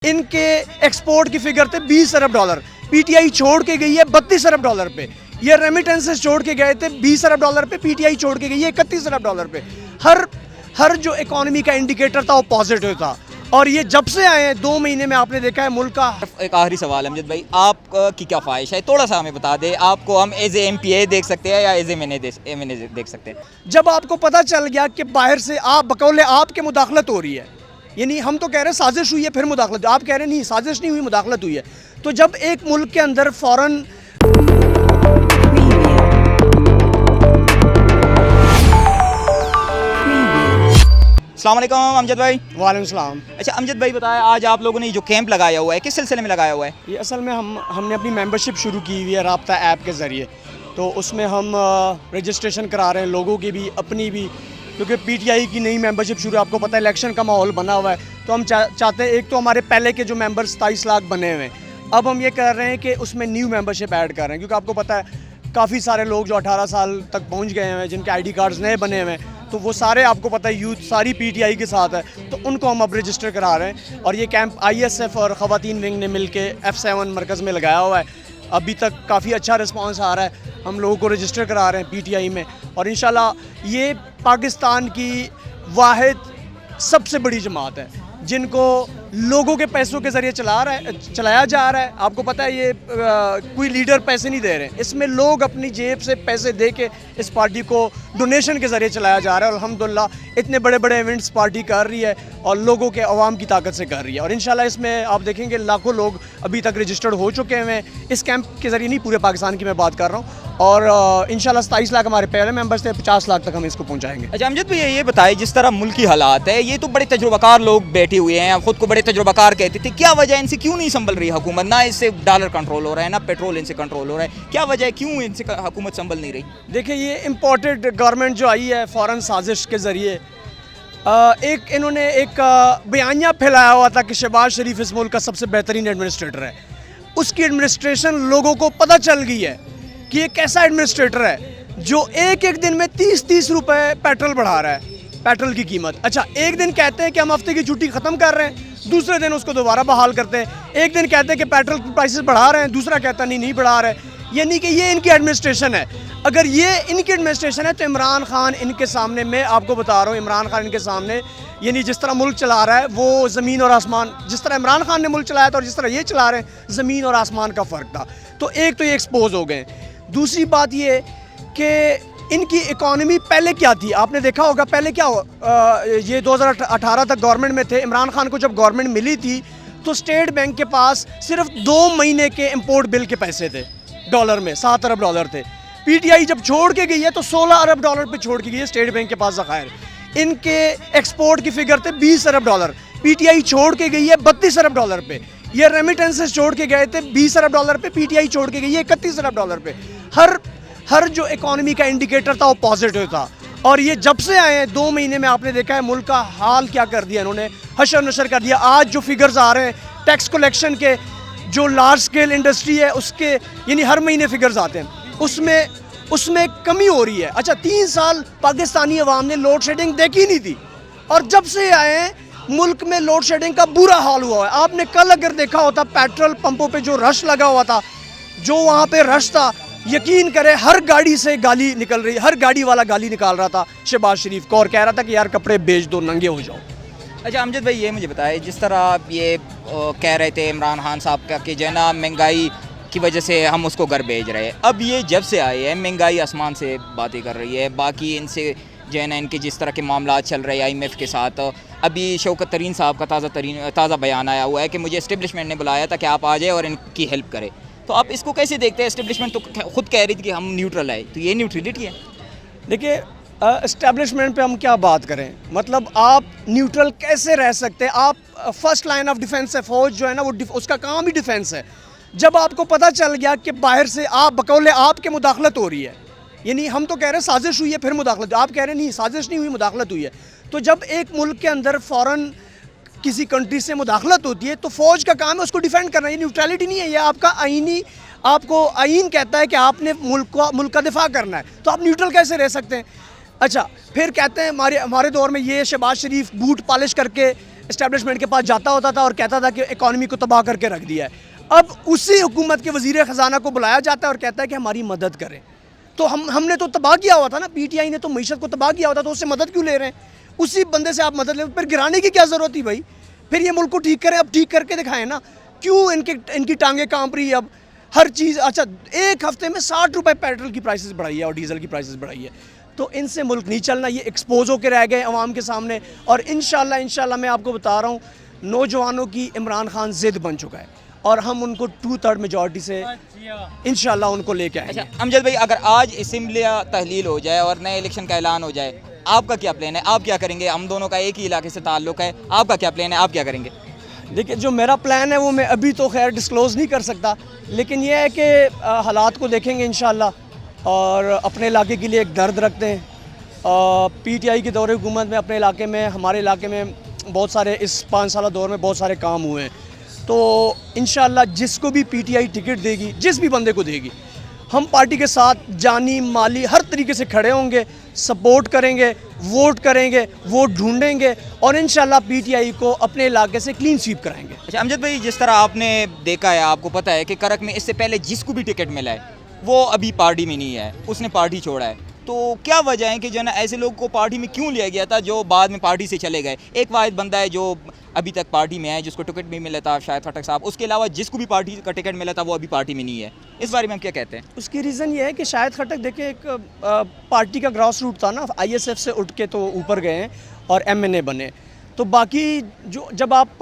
इनके एक्सपोर्ट की फिगर थे 20 अरब डॉलर, पीटीआई छोड़ के गई है 32 अरब डॉलर पे। ये रेमिटेंसेस छोड़ के गए थे 20 अरब डॉलर पे, पीटीआई छोड़ के गई है 31 अरब डॉलर पे। हर जो इकोनॉमी का इंडिकेटर था वो पॉजिटिव था। और ये जब से आए हैं 2 महीने में आपने देखा है मुल्क का। एक आखिरी सवाल अमजद भाई, आप की क्या ख्वाहिश है, थोड़ा सा हमें बता दें। आपको हम एज ए MPA देख सकते हैं या एज ए MNA देख सकते हैं? जब आपको पता चल गया कि बाहर से आप बकौले आपके मुदाखलत हो रही है, यानी हम तो कह रहे हैं साजिश हुई है फिर मुदाखलत, आप कह रहे हैं नहीं साजिश नहीं हुई मुदाखलत हुई है। तो जब एक मुल्क के अंदर फ़ौरन अस्सलाम वालेकुम अमजद भाई। वालेकुम सलाम। अच्छा अमजद भाई बताएं, आज आप लोगों ने जो कैंप लगाया हुआ है किस सिलसिले में लगाया हुआ है? ये असल में हमने अपनी मेंबरशिप शुरू की हुई है राब्ता ऐप के ज़रिए। तो उसमें हम रजिस्ट्रेशन करा रहे हैं लोगों की भी अपनी भी, क्योंकि पीटीआई की नई मेंबरशिप शुरू, आपको पता है इलेक्शन का माहौल बना हुआ है। तो हम चाहते हैं, एक तो हमारे पहले के जो मेंबर 27 लाख बने हुए हैं, अब हम ये कर रहे हैं कि उसमें न्यू मेंबरशिप ऐड कर रहे हैं, क्योंकि आपको पता है काफ़ी सारे लोग जो 18 साल तक पहुंच गए हैं जिनके ID कार्ड्स नए बने हुए हैं, तो वो सारे आपको पता है यूथ सारी पीटीआई के साथ है, तो उनको हम अब रजिस्टर करा रहे हैं। और ये कैंप ISF और ख़वातीन विंग ने मिलके F7 मरकज़ में लगाया हुआ है। अभी तक काफ़ी अच्छा रिस्पांस आ रहा है, हम लोगों को रजिस्टर करा रहे हैं पीटीआई में। और इंशाल्लाह ये पाकिस्तान की वाहिद सबसे बड़ी जमात है जिनको लोगों के पैसों के ज़रिए चलाया जा रहा है। आपको पता है ये कोई लीडर पैसे नहीं दे रहे हैं, इसमें लोग अपनी जेब से पैसे दे के इस पार्टी को डोनेशन के ज़रिए चलाया जा रहा है। और अल्हम्दुलिल्लाह इतने बड़े बड़े इवेंट्स पार्टी कर रही है और लोगों के अवाम की ताकत से कर रही है। और इंशाल्लाह इसमें आप देखेंगे लाखों लोग अभी तक रजिस्टर्ड हो चुके हैं इस कैंप के ज़रिए, नहीं पूरे पाकिस्तान की मैं बात कर रहा हूँ। और इंशाल्लाह 27 लाख हमारे पहले मेंबर्स थे, 50 लाख तक हम इसको पहुँचाएंगे। अच्छा अमजद भाई ये बताएं, जिस तरह मुल्क की हालात है, ये तो बड़े तजुर्बाकार लोग बैठे हुए हैं, खुद को बड़े तजुर्बाकार कहते थे, क्या वजह है इनसे क्यों नहीं संभल रही हुकूमत? ना इससे डॉलर कंट्रोल हो रहा है, ना पेट्रोल इनसे कंट्रोल हो रहा है, क्या वजह है, क्यों इनसे हुकूमत संभल नहीं रही? देखिए ये इम्पोर्टेड गवर्नमेंट जो आई है फ़ौरन साजिश के ज़रिए, एक इन्होंने एक बयानिया फैलाया हुआ था कि शहबाज शरीफ इस मुल्क का सबसे बेहतरीन एडमिनिस्ट्रेटर है। उसकी एडमिनिस्ट्रेशन लोगों को पता चल गई है कि एक ऐसा एडमिनिस्ट्रेटर है जो एक एक दिन में 30-30 रुपए पेट्रोल बढ़ा रहा है, पेट्रोल की कीमत। अच्छा, एक दिन कहते हैं कि हम हफ्ते की छुट्टी ख़त्म कर रहे हैं, दूसरे दिन उसको दोबारा बहाल करते हैं। एक दिन कहते हैं कि पेट्रोल प्राइसेस बढ़ा रहे हैं, दूसरा कहता नहीं बढ़ा रहे। यानी कि ये इनकी एडमिनिस्ट्रेशन है। अगर ये इनकी एडमिनिस्ट्रेशन है तो इमरान खान इनके सामने, मैं आपको बता रहा हूँ, इमरान खान इनके सामने, यानी जिस तरह मुल्क चला रहा है वो ज़मीन और आसमान, जिस तरह इमरान खान ने मुल्क चलाया था और जिस तरह ये चला रहे हैं, ज़मीन और आसमान का फ़र्क था। तो एक तो ये एक्सपोज हो गए। दूसरी बात ये कि इनकी इकॉनमी पहले क्या थी, आपने देखा होगा पहले क्या हो, ये 2018 तक गवर्नमेंट में थे। इमरान खान को जब गवर्नमेंट मिली थी तो स्टेट बैंक के पास सिर्फ 2 महीने के इंपोर्ट बिल के पैसे थे, डॉलर में 7 अरब डॉलर थे। पीटीआई जब छोड़ के गई है तो 16 अरब डॉलर पे छोड़ के गई है स्टेट बैंक के पास ज़खायर। इनके एक्सपोर्ट की फिगर थे 20 अरब डॉलर, पीटीआई छोड़ के गई है 32 अरब डॉलर पे। ये रेमिटेंसेस छोड़ के गए थे 20 अरब डॉलर पे, पीटीआई छोड़ के गई है 31 अरब डॉलर पे। हर जो इकोनॉमी का इंडिकेटर था वो पॉजिटिव था। और ये जब से आए हैं 2 महीने में आपने देखा है मुल्क का हाल क्या कर दिया इन्होंने, हशर नशर कर दिया। आज जो फिगर्स आ रहे हैं टैक्स कलेक्शन के, जो लार्ज स्केल इंडस्ट्री है उसके, यानी हर महीने फिगर्स आते हैं, उसमें कमी हो रही है। अच्छा, 3 साल पाकिस्तानी अवाम ने लोड शेडिंग देखी नहीं थी, और जब से आए हैं मुल्क में लोड शेडिंग का बुरा हाल हुआ है। आपने कल अगर देखा होता पेट्रोल पंपों पे जो रश लगा हुआ था, जो वहाँ पे रश था, यकीन करें हर गाड़ी से गाली निकल रही, हर गाड़ी वाला गाली निकाल रहा था शहबाज शरीफ को और कह रहा था कि यार कपड़े बेच दो, नंगे हो जाओ। अच्छा अमजद भाई ये मुझे बताएं, जिस तरह ये कह रहे थे इमरान खान साहब का कि जो है ना महंगाई की वजह से हम उसको घर भेज रहे हैं, अब ये जब से आए हैं महंगाई आसमान से बातें कर रही है। बाकी इनसे जो है ना इनके जिस तरह के मामला चल रहे हैं IMF के साथ, अभी शौकत तरीन साहब का ताज़ा बयान आया हुआ है कि मुझे इस्टेब्लिशमेंट ने बुलाया था कि आप आ जाए और इनकी हेल्प करें। तो आप इसको कैसे देखते हैं? इस्टेब्लिशमेंट तो खुद कह रही थी कि हम न्यूट्रल है, तो ये न्यूट्रलिटी है? देखिए इस्टेब्लिशमेंट पे हम क्या बात करें, मतलब आप न्यूट्रल कैसे रह सकते हैं? आप फर्स्ट लाइन ऑफ डिफेंस है, फौज जो है ना वो उसका काम ही डिफेंस है। जब आपको पता चल गया कि बाहर से आप बकौले आपके मुदाखलत हो रही है, यानी हम तो कह रहे हैं साजिश हुई है फिर मुदाखलत, आप कह रहे हैं नहीं साजिश नहीं हुई मुदाखलत हुई है। तो जब एक मुल्क के अंदर फ़ौरन किसी कंट्री से मुदाखलत होती है तो फ़ौज का काम है उसको डिफेंड करना। ये न्यूट्रलिटी नहीं है, ये आपका आपको आईन कहता है कि आपने मुल्क का दिफा करना है, तो आप न्यूट्रल कैसे रह सकते हैं? अच्छा, फिर कहते हैं हमारे दौर में ये शहबाज शरीफ बूट पॉलिश करके इस्टेब्लिशमेंट के पास जाता होता था और कहता था कि इकॉनमी को तबाह करके रख दिया है। अब उसी हुकूमत के वज़ीर ख़जाना को बुलाया जाता है और कहता है कि हमारी मदद करें। तो हमने तो तबाह किया हुआ था ना, पीटीआई ने तो मीशत को तबाह किया हुआ था, तो उससे मदद क्यों ले रहे हैं? उसी बंदे से आप मदद ले, फिर गिराने की क्या ज़रूरत थी भाई? फिर ये मुल्क को ठीक करें, अब ठीक करके दिखाएं ना। क्यों इनकी टांगें कांप रही है अब हर चीज़? अच्छा, एक हफ्ते में 60 रुपये पेट्रोल की प्राइसेस बढ़ाई है और डीजल की प्राइसेस बढ़ाई है। तो इनसे मुल्क नहीं चलना, ये एक्सपोज होकर रह गए अवाम के सामने। और इंशाल्लाह मैं आपको बता रहा हूँ, नौजवानों की इमरान खान ज़िद बन चुका है और हम उनको 2/3 मेजॉरिटी से इंशाल्लाह उनको लेके आएंगे। अच्छा अमजद भाई, अगर आज असम्बलियाँ तहलील हो जाए और नए इलेक्शन का ऐलान हो जाए, आपका क्या प्लान है? आप क्या करेंगे? हम दोनों का एक ही इलाके से ताल्लुक़ है, आपका क्या प्लान है? आप क्या करेंगे? देखिए, जो मेरा प्लान है वो मैं अभी तो खैर डिस्क्लोज़ नहीं कर सकता, लेकिन यह है कि हालात को देखेंगे इंशाल्लाह और अपने इलाके के लिए एक दर्द रखते हैं। पीटीआई के दौरे हुकूमत में अपने इलाके में, हमारे इलाके में बहुत सारे इस 5 साल दौर में बहुत सारे काम हुए हैं। तो इंशाल्लाह जिसको भी पीटीआई टिकट देगी, जिस भी बंदे को देगी, हम पार्टी के साथ जानी माली हर तरीके से खड़े होंगे, सपोर्ट करेंगे, वोट ढूंढेंगे और इंशाल्लाह पीटीआई को अपने इलाके से क्लीन स्वीप कराएंगे। अच्छा अमजद भाई, जिस तरह आपने देखा है, आपको पता है कि करक में इससे पहले जिसको भी टिकट मिला है वो अभी पार्टी में नहीं है, उसने पार्टी छोड़ा है। तो क्या वजह है कि जो ना ऐसे लोग को पार्टी में क्यों लिया गया था जो बाद में पार्टी से चले गए? एक वाहिद बंदा है जो अभी तक पार्टी में है, जिसको टिकट नहीं मिला था, शाहिद खट्टक साहब। उसके अलावा जिसको भी पार्टी का टिकट मिला था वो अभी पार्टी में नहीं है। इस बारे में हम क्या कहते हैं? उसकी रीज़न ये है कि शाहिद खट्टक देखिए एक पार्टी का ग्रास रूट था ना, आईएसएफ से उठ के तो ऊपर गए हैं और एमएनए बने। तो बाकी जब आप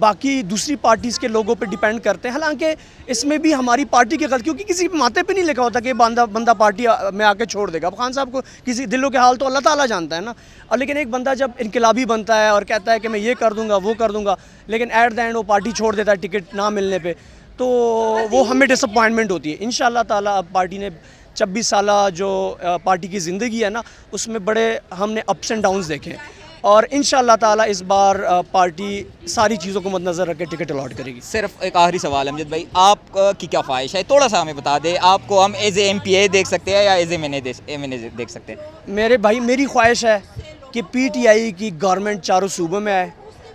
बाकी दूसरी पार्टीज़ के लोगों पे डिपेंड करते हैं, हालांकि इसमें भी हमारी पार्टी की गलती, क्योंकि किसी माथे पे नहीं लिखा होता कि बंदा पार्टी में आके छोड़ देगा। अब खान साहब को किसी दिलों के हाल तो अल्लाह ताला जानता है ना। और लेकिन एक बंदा जब इनकलाबी बनता है और कहता है कि मैं ये कर दूंगा वो कर दूंगा, लेकिन एट द एंड वो पार्टी छोड़ देता है टिकट ना मिलने पर, तो वो हमें डिसअपॉइंटमेंट होती है। इंशाअल्लाह ताला अब पार्टी ने 26 साल जो पार्टी की ज़िंदगी है ना, उसमें बड़े हमने अप्स एंड डाउन्स देखे और इंशाअल्लाह ताला इस बार पार्टी सारी चीज़ों को मद्देनज़र रख के टिकट अलॉट करेगी। सिर्फ एक आखिरी सवाल अमजद भाई, आप की क्या ख्वाहिश है? थोड़ा सा हमें बता दें। आपको हम एज ए MPA देख सकते हैं या एज ए MNA देख सकते हैं? मेरे भाई, मेरी ख्वाहिश है कि पीटीआई की गवर्नमेंट चारों सूबों में आए।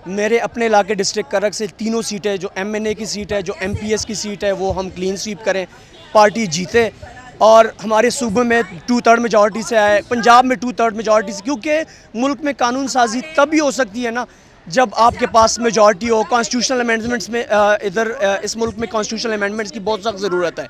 मेरे अपने इलाके डिस्ट्रिक्ट करक से 3 सीटें, जो MNA की सीट है, जो MPS की सीट है, वो हम क्लीन स्वीप करें, पार्टी जीते और हमारे सूबे में 2/3 मेजॉरिटी से आए, पंजाब में 2/3 मेजॉरिटी से। क्योंकि मुल्क में कानून साजी तभी हो सकती है ना जब आपके पास मेजॉरिटी हो। कॉन्स्टिट्यूशनल अमेंडमेंट्स में इधर इस मुल्क में कॉन्स्टिट्यूशनल अमेंडमेंट्स की बहुत सख्त ज़रूरत है।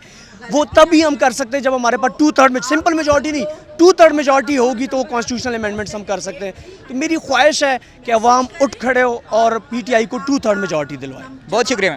वो तभी हम कर सकते हैं जब हमारे पास 2/3 में, सिंपल मेजॉरिटी नहीं, 2/3 मेजॉरिटी होगी तो वो कॉन्स्टिट्यूशनल अमेंडमेंट्स हम कर सकते हैं। तो मेरी ख्वाहिश है कि अवाम उठ खड़े हो और पीटीआई को 2/3 मेजॉरिटी दिलवाए। बहुत शुक्रिया।